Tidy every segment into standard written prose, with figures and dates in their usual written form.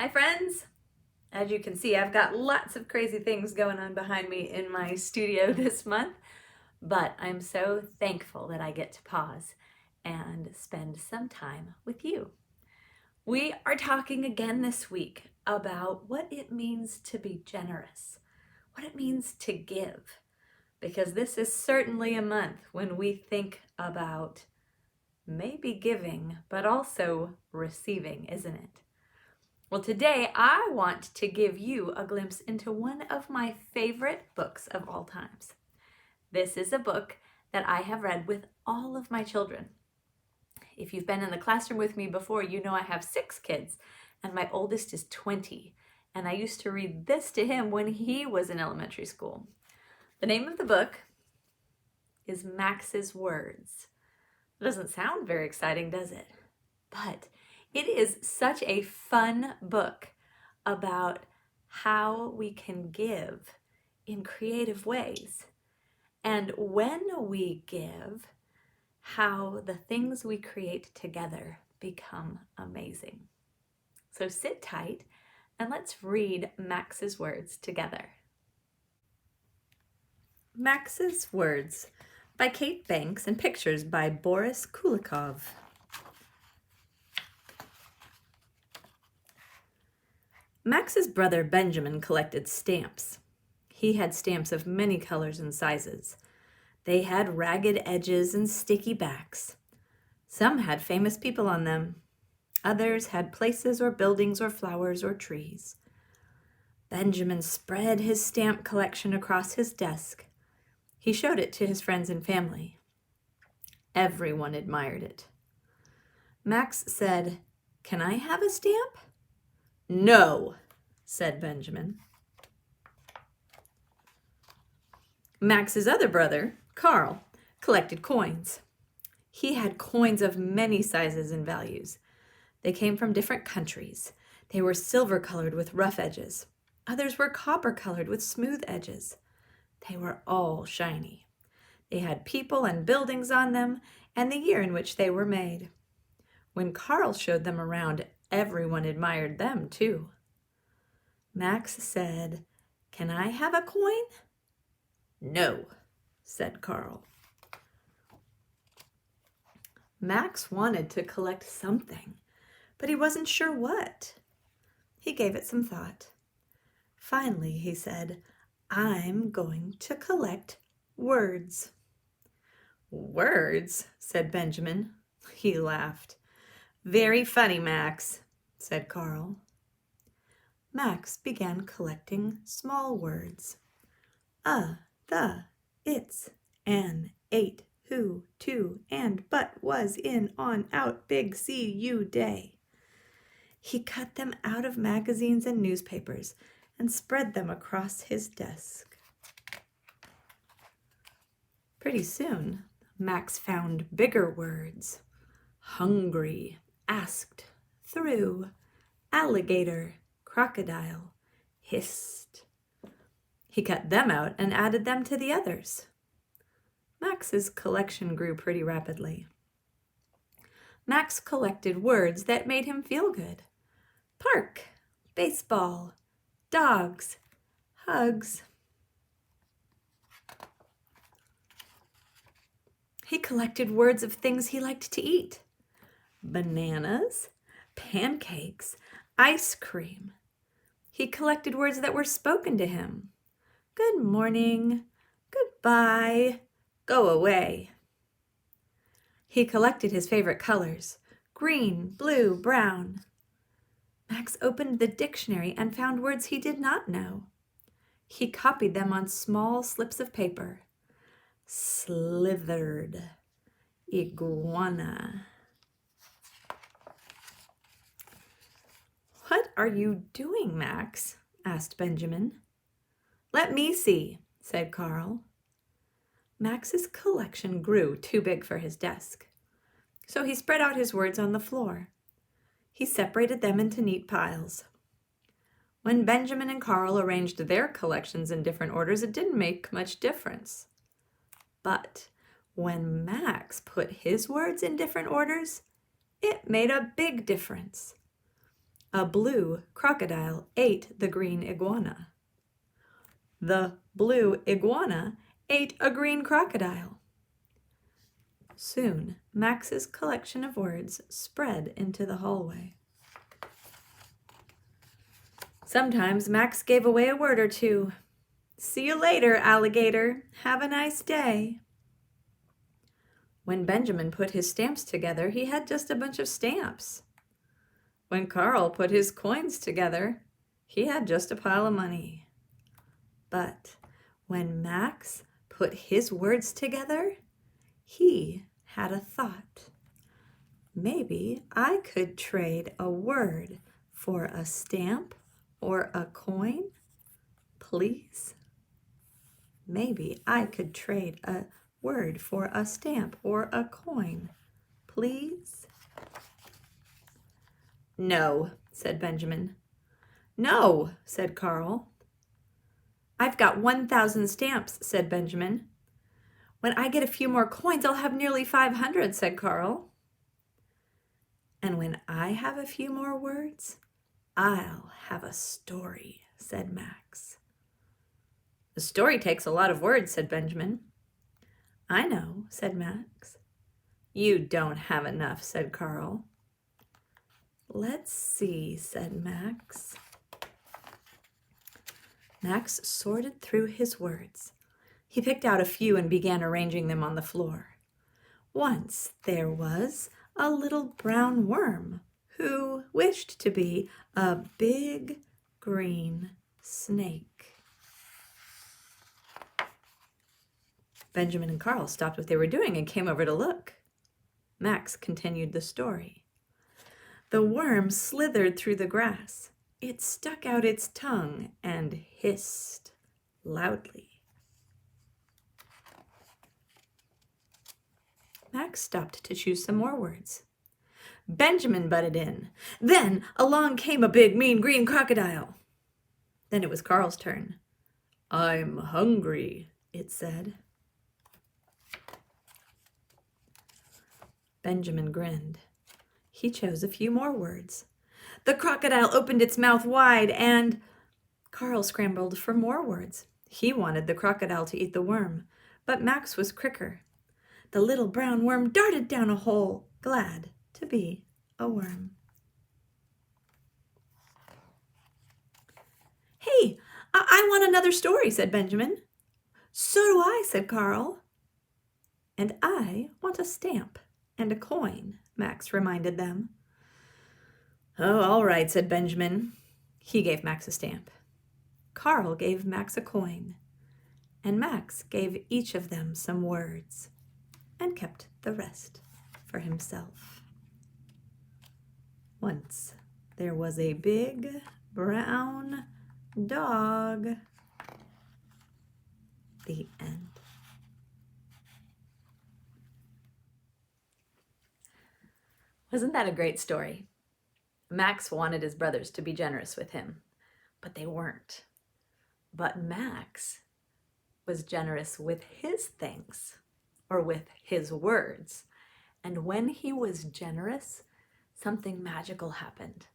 Hi friends! As you can see, I've got lots of crazy things going on behind me in my studio this month, but I'm so thankful that I get to pause and spend some time with you. We are talking again this week about what it means to be generous, what it means to give, because this is certainly a month when we think about maybe giving, but also receiving, isn't it? Well, today I want to give you a glimpse into one of my favorite books of all times. This is a book that I have read with all of my children. If you've been in the classroom with me before, you know I have 6 kids, and my oldest is 20. And I used to read this to him when he was in elementary school. The name of the book is Max's Words. It doesn't sound very exciting, does it? But it is such a fun book about how we can give in creative ways. And when we give, how the things we create together become amazing. So sit tight and let's read Max's Words together. Max's Words by Kate Banks and pictures by Boris Kulikov. Max's brother Benjamin collected stamps. He had stamps of many colors and sizes. They had ragged edges and sticky backs. Some had famous people on them. Others had places or buildings or flowers or trees. Benjamin spread his stamp collection across his desk. He showed it to his friends and family. Everyone admired it. Max said, "Can I have a stamp?" "No," said Benjamin. Max's other brother, Carl, collected coins. He had coins of many sizes and values. They came from different countries. They were silver-colored with rough edges. Others were copper-colored with smooth edges. They were all shiny. They had people and buildings on them and the year in which they were made. When Carl showed them around, everyone admired them too. Max said, "Can I have a coin?" "No," said Carl. Max wanted to collect something, but he wasn't sure what. He gave it some thought. Finally, he said, "I'm going to collect words." "Words?" said Benjamin. He laughed. "Very funny, Max," said Carl. Max began collecting small words. The, its, an, ate, who, to, and, but, was, in, on, out, big, see, you, day. He cut them out of magazines and newspapers and spread them across his desk. Pretty soon, Max found bigger words. Hungry, asked, through, alligator, crocodile, hissed. He cut them out and added them to the others. Max's collection grew pretty rapidly. Max collected words that made him feel good. Park, baseball, dogs, hugs. He collected words of things he liked to eat. Bananas, pancakes, ice cream. He collected words that were spoken to him. Good morning, goodbye, go away. He collected his favorite colors, green, blue, brown. Max opened the dictionary and found words he did not know. He copied them on small slips of paper. Slithered, iguana. "What are you doing, Max?" asked Benjamin. "Let me see," said Carl. Max's collection grew too big for his desk, so he spread out his words on the floor. He separated them into neat piles. When Benjamin and Carl arranged their collections in different orders, it didn't make much difference. But when Max put his words in different orders, it made a big difference. A blue crocodile ate the green iguana. The blue iguana ate a green crocodile. Soon, Max's collection of words spread into the hallway. Sometimes Max gave away a word or two. "See you later, alligator. Have a nice day." When Benjamin put his stamps together, he had just a bunch of stamps. When Carl put his coins together, he had just a pile of money. But when Max put his words together, he had a thought. Maybe I could trade a word for a stamp or a coin, please? Maybe I could trade a word for a stamp or a coin, please? "No," said Benjamin. "No," said Carl. "I've got 1,000 stamps," said Benjamin. "When I get a few more coins, I'll have nearly 500, said Carl. "And when I have a few more words, I'll have a story," said Max. "A story takes a lot of words," said Benjamin. "I know," said Max. "You don't have enough," said Carl. "Let's see," said Max. Max sorted through his words. He picked out a few and began arranging them on the floor. Once there was a little brown worm who wished to be a big green snake. Benjamin and Carl stopped what they were doing and came over to look. Max continued the story. The worm slithered through the grass. It stuck out its tongue and hissed loudly. Max stopped to choose some more words. Benjamin butted in. Then along came a big, mean, green crocodile. Then it was Carl's turn. "I'm hungry," it said. Benjamin grinned. He chose a few more words. The crocodile opened its mouth wide and... Carl scrambled for more words. He wanted the crocodile to eat the worm, but Max was quicker. The little brown worm darted down a hole, glad to be a worm. "Hey, I want another story," said Benjamin. "So do I," said Carl. "And I want a stamp and a coin," Max reminded them. "Oh, all right," said Benjamin. He gave Max a stamp. Carl gave Max a coin, and Max gave each of them some words and kept the rest for himself. Once there was a big brown dog. The end. Wasn't that a great story? Max wanted his brothers to be generous with him, but they weren't. But Max was generous with his things, or with his words. And when he was generous, something magical happened.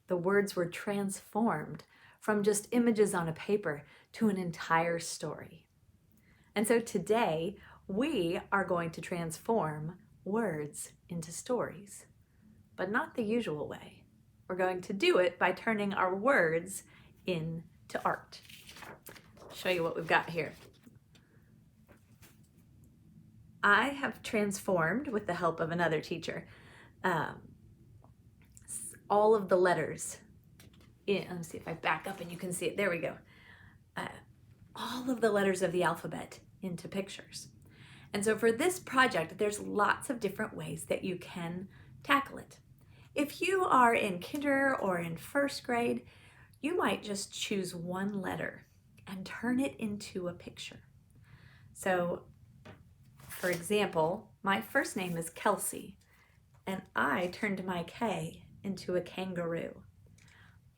The words were transformed from just images on a paper to an entire story. And so today, we are going to transform words into stories, but not the usual way. We're going to do it by turning our words into art. I'll show you what we've got here. I have transformed, with the help of another teacher, all of the letters. Let me see if I back up and you can see it. There we go. All of the letters of the alphabet into pictures. And so for this project, there's lots of different ways that you can tackle it. If you are in kinder or in first grade, you might just choose one letter and turn it into a picture. So, for example, my first name is Kelsey, and I turned my K into a kangaroo.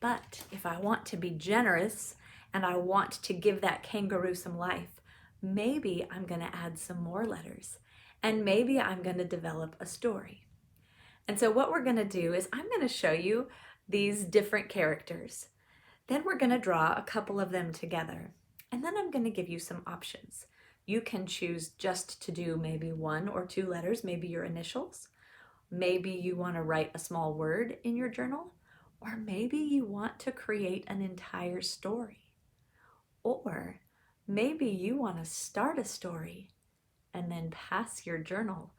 But if I want to be generous and I want to give that kangaroo some life, maybe I'm going to add some more letters, and maybe I'm going to develop a story. And so what we're going to do is I'm going to show you these different characters. Then we're going to draw a couple of them together. And then I'm going to give you some options. You can choose just to do maybe 1 or 2 letters, maybe your initials. Maybe you want to write a small word in your journal, or maybe you want to create an entire story. Or maybe you want to start a story and then pass your journal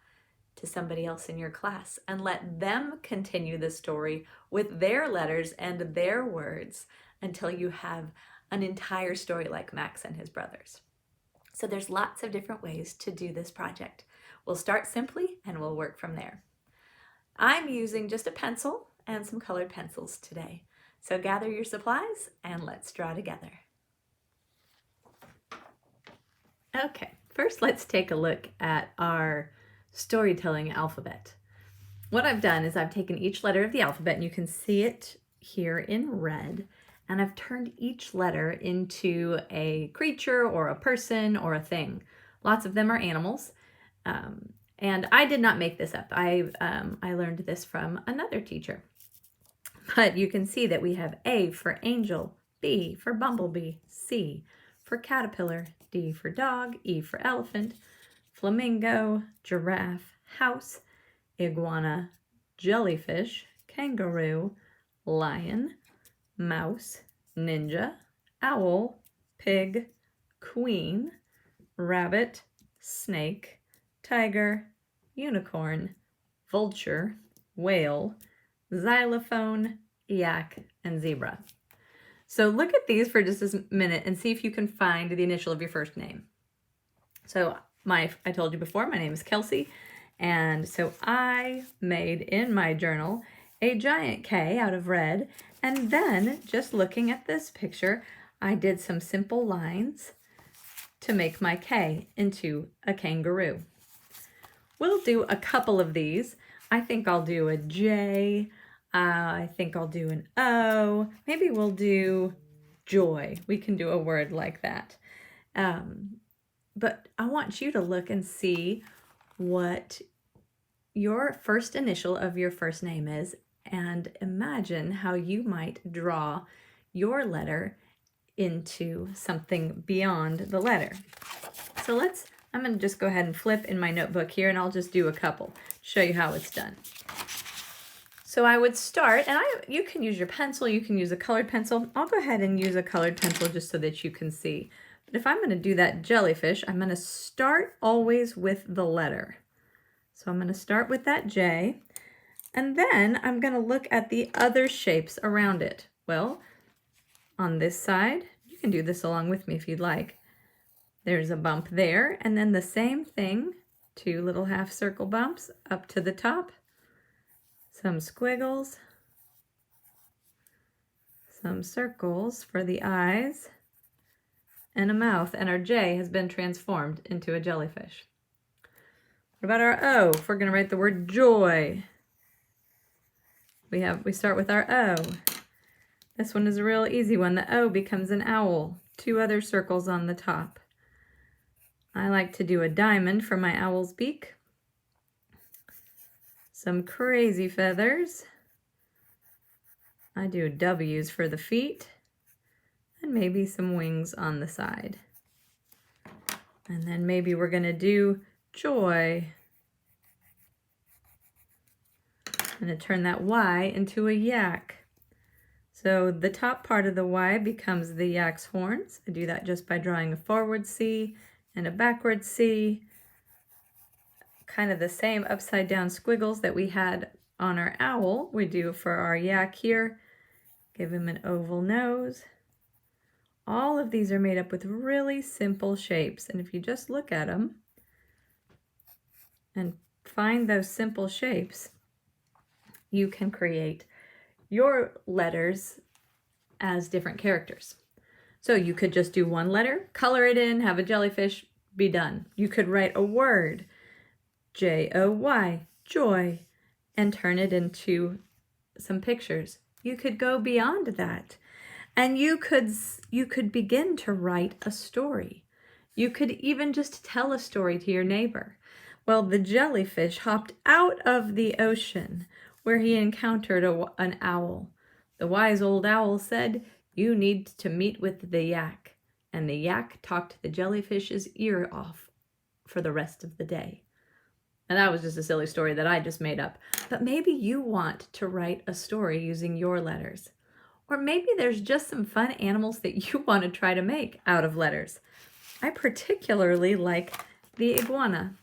to somebody else in your class and let them continue the story with their letters and their words until you have an entire story like Max and his brothers. So there's lots of different ways to do this project. We'll start simply and we'll work from there. I'm using just a pencil and some colored pencils today. So gather your supplies and let's draw together. Okay, first let's take a look at our storytelling alphabet. What I've done is I've taken each letter of the alphabet, and you can see it here in red, and I've turned each letter into a creature or a person or a thing. Lots of them are animals, and I did not make this up. I learned this from another teacher. But you can see that we have A for angel, B for bumblebee, C for caterpillar, D for dog, E for elephant, flamingo, giraffe, house, iguana, jellyfish, kangaroo, lion, mouse, ninja, owl, pig, queen, rabbit, snake, tiger, unicorn, vulture, whale, xylophone, yak, and zebra. So look at these for just a minute and see if you can find the initial of your first name. So I told you before, my name is Kelsey, and so I made in my journal a giant K out of red, and then just looking at this picture, I did some simple lines to make my K into a kangaroo. We'll do a couple of these. I think I'll do a J, I think I'll do an O, maybe we'll do joy. We can do a word like that. But I want you to look and see what your first initial of your first name is and imagine how you might draw your letter into something beyond the letter. So I'm going to just go ahead and flip in my notebook here, and I'll just do a couple, show you how it's done. So I would start, and you can use your pencil, you can use a colored pencil. I'll go ahead and use a colored pencil just so that you can see. But if I'm going to do that jellyfish, I'm going to start always with the letter. So I'm going to start with that J, and then I'm going to look at the other shapes around it. Well, on this side, you can do this along with me if you'd like. There's a bump there, and then the same thing, 2 little half circle bumps up to the top, some squiggles, some circles for the eyes, and a mouth, and our J has been transformed into a jellyfish. What about our O? If we're going to write the word joy, we start with our O. This one is a real easy one. The O becomes an owl, 2 other circles on the top. I like to do a diamond for my owl's beak, some crazy feathers. I do W's for the feet, and maybe some wings on the side. And then maybe we're going to do joy. I'm going to turn that Y into a yak. So the top part of the Y becomes the yak's horns. I do that just by drawing a forward C and a backward C. Kind of the same upside down squiggles that we had on our owl, we do for our yak here. Give him an oval nose. All of these are made up with really simple shapes, and if you just look at them and find those simple shapes, you can create your letters as different characters. So you could just do one letter, color it in, have a jellyfish, be done. You could write a word, J-O-Y, joy, and turn it into some pictures. You could go beyond that, and you could begin to write a story. You could even just tell a story to your neighbor. Well, the jellyfish hopped out of the ocean where he encountered an owl. The wise old owl said, "You need to meet with the yak." And the yak talked the jellyfish's ear off for the rest of the day. And that was just a silly story that I just made up. But maybe you want to write a story using your letters. Or maybe there's just some fun animals that you want to try to make out of letters. I particularly like the iguana.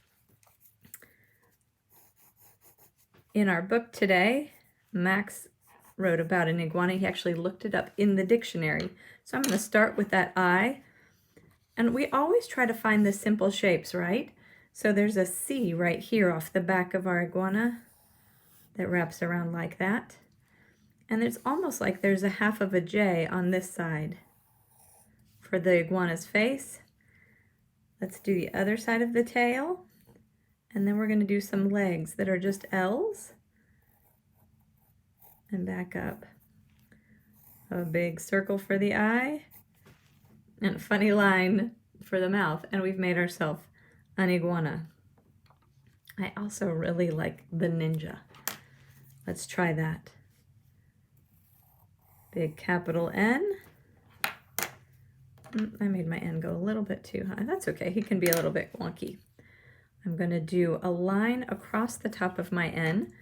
In our book today, Max wrote about an iguana. He actually looked it up in the dictionary. So I'm going to start with that eye. And we always try to find the simple shapes, right? So there's a C right here off the back of our iguana that wraps around like that. And it's almost like there's a half of a J on this side for the iguana's face. Let's do the other side of the tail. And then we're going to do some legs that are just L's. And back up. A big circle for the eye. And a funny line for the mouth. And we've made ourselves an iguana. I also really like the ninja. Let's try that. Big capital N. I made my N go a little bit too high. That's okay. He can be a little bit wonky. I'm going to do a line across the top of my N.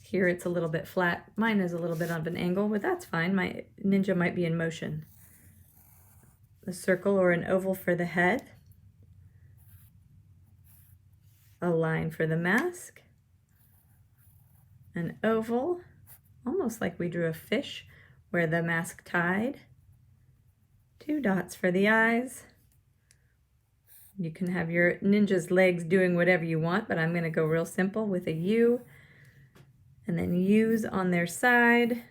Here it's a little bit flat. Mine is a little bit of an angle, but that's fine. My ninja might be in motion. A circle or an oval for the head. A line for the mask. An oval, almost like we drew a fish where the mask tied. 2 dots for the eyes. You can have your ninja's legs doing whatever you want, but I'm going to go real simple with a U. And then U's on their side,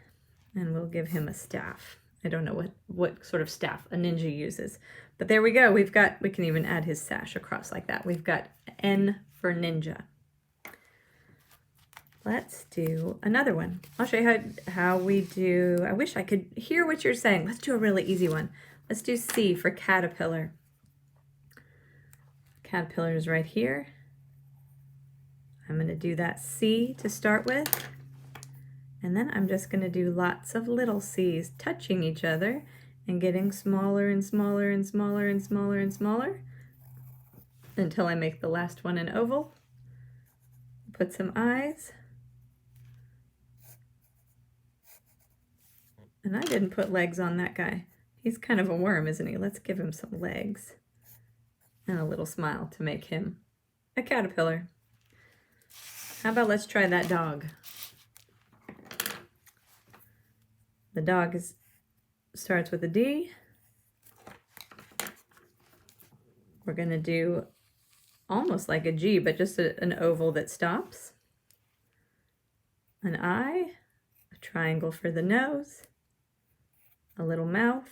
and we'll give him a staff. I don't know what sort of staff a ninja uses. But there we go. We can even add his sash across like that. We've got N for ninja. Let's do another one. I'll show you how we do, I wish I could hear what you're saying. Let's do a really easy one. Let's do C for caterpillar. Caterpillar is right here. I'm going to do that C to start with. And then I'm just going to do lots of little C's touching each other and getting smaller and smaller and smaller and smaller and smaller until I make the last one an oval. Put some eyes. And I didn't put legs on that guy. He's kind of a worm, isn't he? Let's give him some legs and a little smile to make him a caterpillar. How about let's try that dog? The dog starts with a D. We're going to do almost like a G, but just an oval that stops. An eye, a triangle for the nose, a little mouth,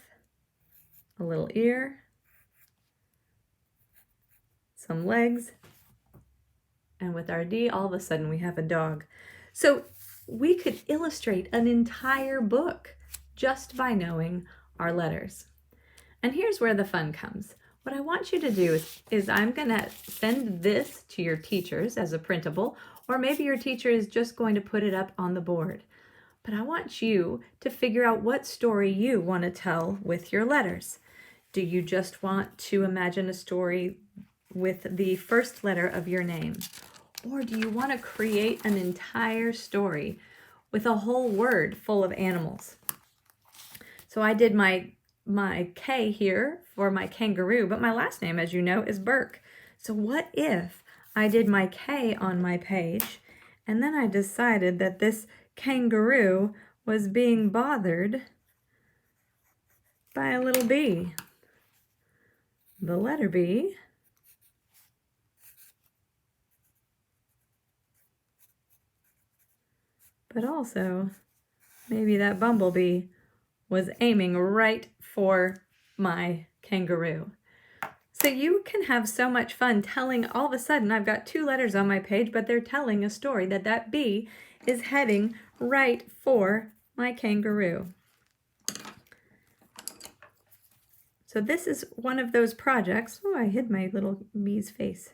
a little ear, some legs, and with our D, all of a sudden we have a dog. So we could illustrate an entire book just by knowing our letters. And here's where the fun comes. What I want you to do is I'm going to send this to your teachers as a printable, or maybe your teacher is just going to put it up on the board. But I want you to figure out what story you want to tell with your letters. Do you just want to imagine a story with the first letter of your name? Or do you want to create an entire story with a whole word full of animals? So I did my K here for my kangaroo, but my last name, as you know, is Burke. So what if I did my K on my page, and then I decided that this kangaroo was being bothered by a little bee? The letter B. But also, maybe that bumblebee was aiming right for my kangaroo. So you can have so much fun telling, all of a sudden I've got 2 letters on my page, but they're telling a story that bee is heading right for my kangaroo. So this is one of those projects, oh, I hid my little bee's face,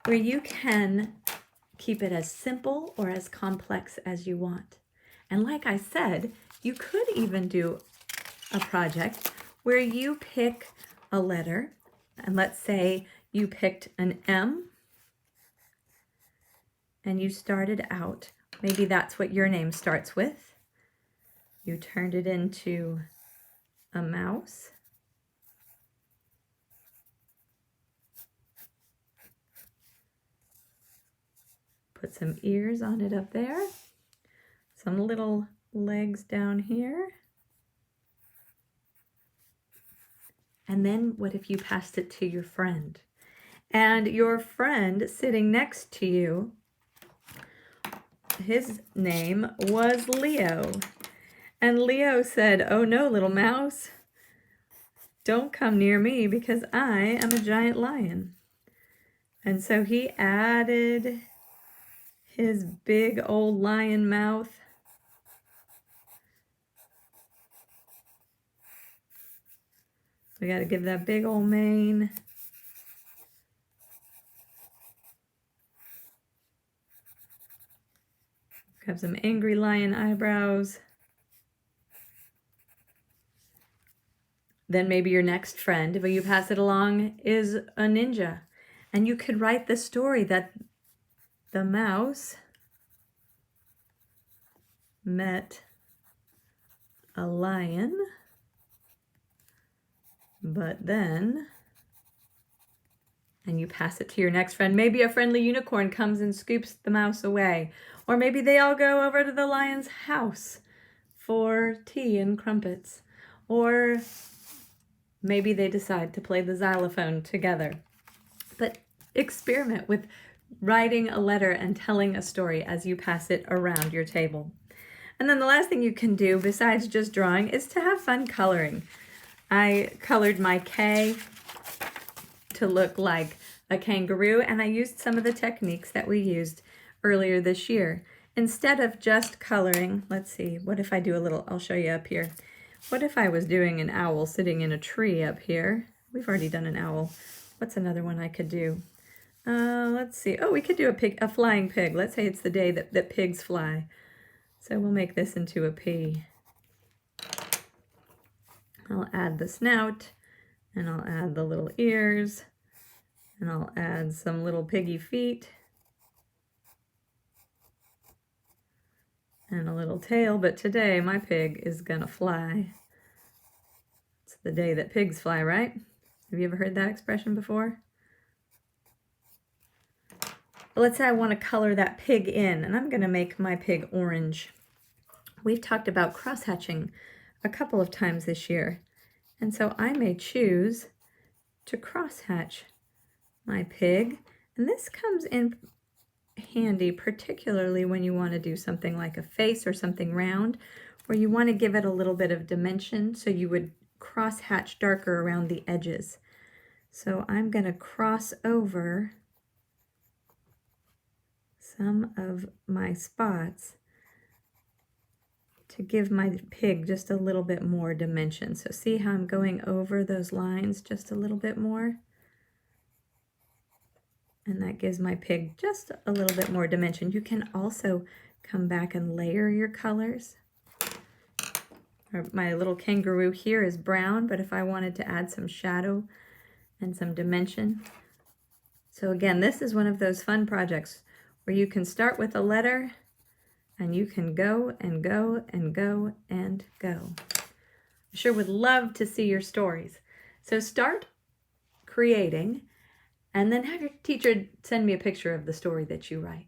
where you can keep it as simple or as complex as you want. And like I said, you could even do a project where you pick a letter, and let's say you picked an M and you started out, maybe that's what your name starts with. You turned it into a mouse. Put some ears on it up there. Some little legs down here. And then what if you passed it to your friend? And your friend sitting next to you, his name was Leo. And Leo said, "Oh no, little mouse, don't come near me because I am a giant lion." And so he added his big old lion mouth. We got to give that big old mane. Have some angry lion eyebrows. Then maybe your next friend, if you pass it along, is a ninja. And you could write the story that the mouse met a lion, but then, and you pass it to your next friend. Maybe a friendly unicorn comes and scoops the mouse away. Or maybe they all go over to the lion's house for tea and crumpets. Or maybe they decide to play the xylophone together. But experiment with writing a letter and telling a story as you pass it around your table. And then the last thing you can do besides just drawing is to have fun coloring. I colored my K to look like a kangaroo, and I used some of the techniques that we used earlier this year. Instead of just coloring, let's see, what if I do a little, I'll show you up here. What if I was doing an owl sitting in a tree up here? We've already done an owl. What's another one I could do? Let's see. Oh, we could do a flying pig. Let's say it's the day that pigs fly. So we'll make this into a P. I'll add the snout, and I'll add the little ears, and I'll add some little piggy feet, and a little tail. But today my pig is gonna fly. It's the day that pigs fly, right? Have you ever heard that expression before? Let's say I want to color that pig in, and I'm going to make my pig orange. We've talked about cross-hatching a couple of times this year, and so I may choose to cross-hatch my pig, and this comes in handy particularly when you want to do something like a face or something round, where you want to give it a little bit of dimension, so you would cross-hatch darker around the edges. So I'm going to cross over some of my spots to give my pig just a little bit more dimension. So see how I'm going over those lines just a little bit more? And that gives my pig just a little bit more dimension. You can also come back and layer your colors. My little kangaroo here is brown, but if I wanted to add some shadow and some dimension. So again, this is one of those fun projects where you can start with a letter and you can go and go and go and go. I sure would love to see your stories. So start creating and then have your teacher send me a picture of the story that you write.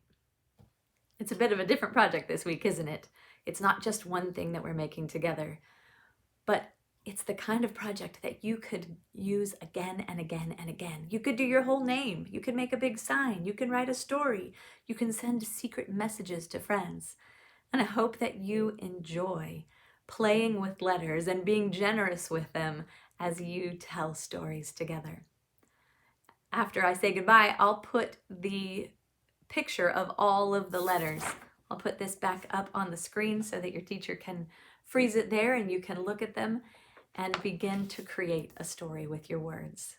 It's a bit of a different project this week, isn't it? It's not just one thing that we're making together, but it's the kind of project that you could use again and again and again. You could do your whole name. You could make a big sign. You can write a story. You can send secret messages to friends. And I hope that you enjoy playing with letters and being generous with them as you tell stories together. After I say goodbye, I'll put the picture of all of the letters. I'll put this back up on the screen so that your teacher can freeze it there and you can look at them and begin to create a story with your words.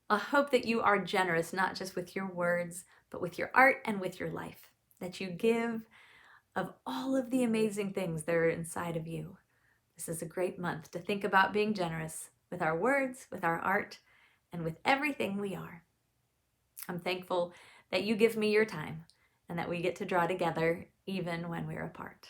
I hope that you are generous, not just with your words, but with your art and with your life, that you give of all of the amazing things that are inside of you. This is a great month to think about being generous with our words, with our art, and with everything we are. I'm thankful that you give me your time and that we get to draw together even when we're apart.